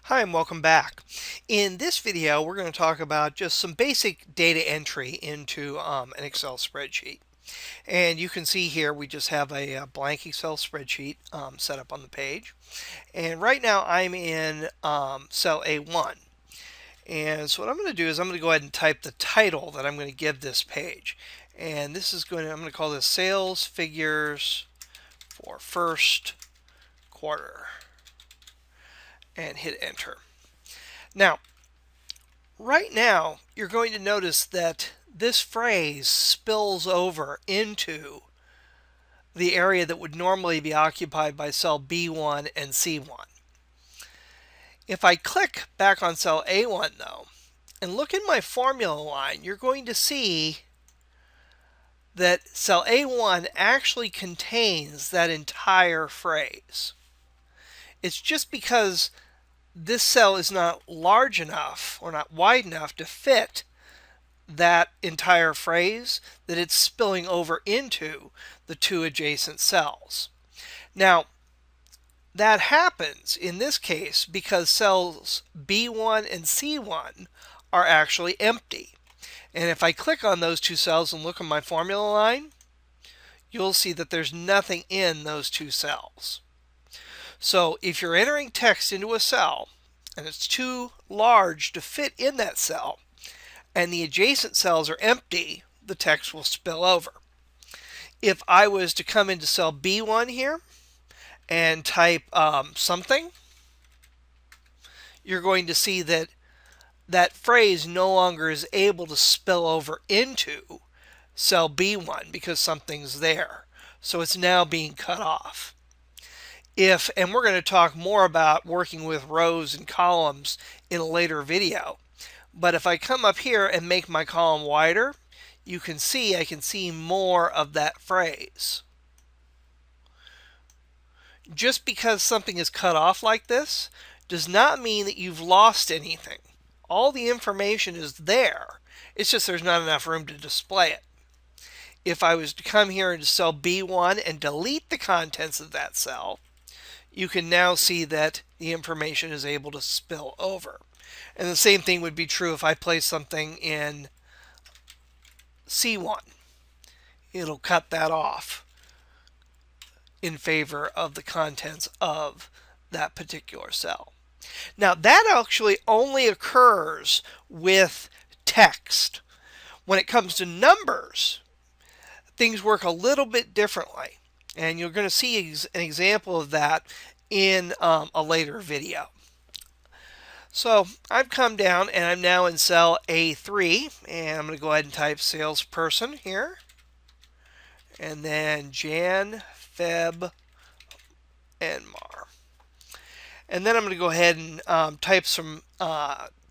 Hi and welcome back. In this video, we're going to talk about just some basic data entry into an Excel spreadsheet. And you can see here we just have a blank Excel spreadsheet set up on the page. And right now I'm in cell A1. And so what I'm going to do is I'm going to go ahead and type the title that I'm going to give this page. And this is I'm going to call this Sales Figures for First Quarter. And hit enter. Now, right now, you're going to notice that this phrase spills over into the area that would normally be occupied by cell B1 and C1. If I click back on cell A1 though, and look in my formula line, you're going to see that cell A1 actually contains that entire phrase. It's just because this cell is not large enough or not wide enough to fit that entire phrase that it's spilling over into the two adjacent cells. Now, that happens in this case because cells B1 and C1 are actually empty. And if I click on those two cells and look at my formula line, you'll see that there's nothing in those two cells. So if you're entering text into a cell and it's too large to fit in that cell and the adjacent cells are empty, the text will spill over. If I was to come into cell B1 here and type something, you're going to see that that phrase no longer is able to spill over into cell B1 because something's there. So it's now being cut off. And we're going to talk more about working with rows and columns in a later video. But if I come up here and make my column wider, you can see I can see more of that phrase. Just because something is cut off like this does not mean that you've lost anything. All the information is there. It's just there's not enough room to display it. If I was to come here into cell B1 and delete the contents of that cell, you can now see that the information is able to spill over. And the same thing would be true if I place something in C1. It'll cut that off in favor of the contents of that particular cell. Now that actually only occurs with text. When it comes to numbers, things work a little bit differently. And you're going to see an example of that in a later video. So I've come down and I'm now in cell A3, and I'm going to go ahead and type salesperson here. And then Jan, Feb, and Mar. And then I'm going to go ahead and type some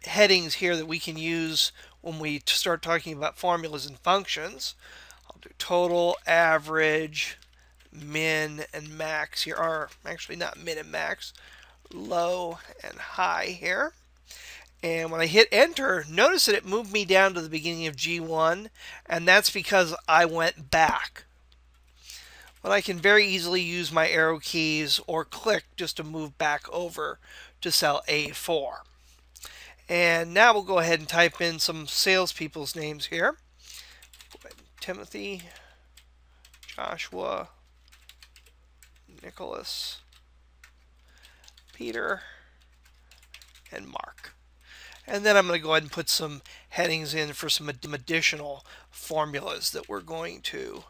headings here that we can use when we start talking about formulas and functions. I'll do total, average, min, and max here, are actually not min and max, low and high here. And when I hit enter, notice that it moved me down to the beginning of G1, and that's because I went back. But I can very easily use my arrow keys or click just to move back over to cell A4. And now we'll go ahead and type in some salespeople's names here. Timothy, Joshua, Nicholas, Peter, and Mark. And then I'm going to go ahead and put some headings in for some additional formulas that we're going to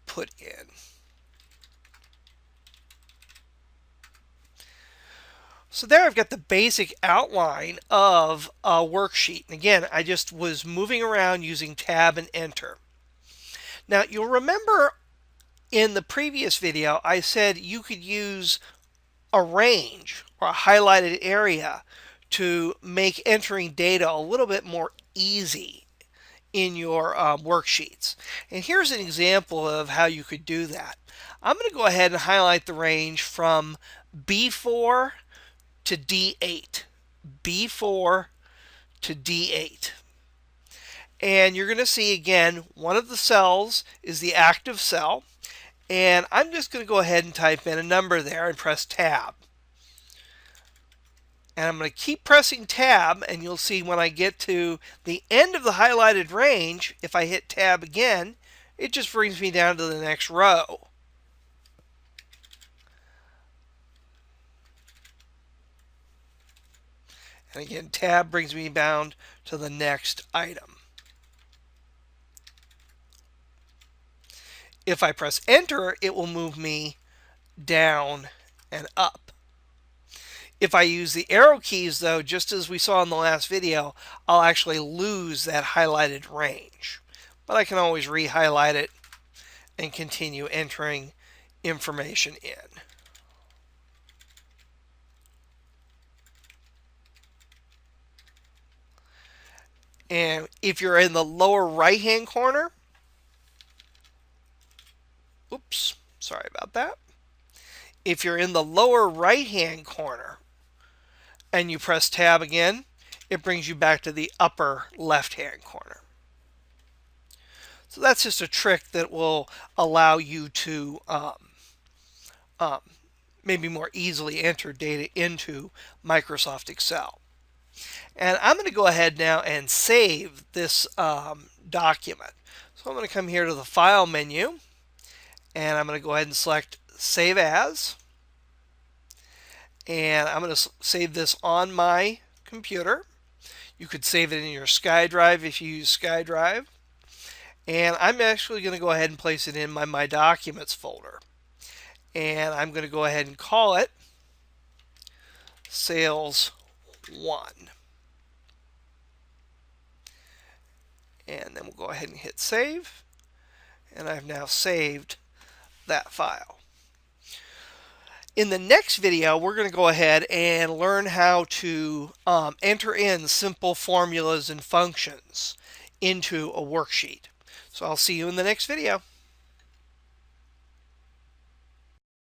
put in. So there I've got the basic outline of a worksheet. And again, I just was moving around using tab and enter. Now you'll remember in the previous video I said you could use a range or a highlighted area to make entering data a little bit more easy in your worksheets. And here's an example of how you could do that. I'm going to go ahead and highlight the range from B4 to D8. B4 to D8. And you're going to see again one of the cells is the active cell. And I'm just going to go ahead and type in a number there and press tab. And I'm going to keep pressing tab, and you'll see when I get to the end of the highlighted range, if I hit tab again, it just brings me down to the next row. And again, tab brings me down to the next item. If I press enter, it will move me down and up. If I use the arrow keys, though, just as we saw in the last video, I'll actually lose that highlighted range. But I can always re-highlight it and continue entering information in. And if you're in the lower right-hand corner, oops, sorry about that. If you're in the lower right-hand corner and you press tab again, it brings you back to the upper left-hand corner. So that's just a trick that will allow you to maybe more easily enter data into Microsoft Excel. And I'm going to go ahead now and save this document. So I'm going to come here to the File menu, and I'm going to go ahead and select Save As. And I'm going to save this on my computer. You could save it in your SkyDrive if you use SkyDrive. And I'm actually going to go ahead and place it in my Documents folder. And I'm going to go ahead and call it Sales 1. And then we'll go ahead and hit save. And I've now saved that file. In the next video, we're going to go ahead and learn how to enter in simple formulas and functions into a worksheet. So I'll see you in the next video.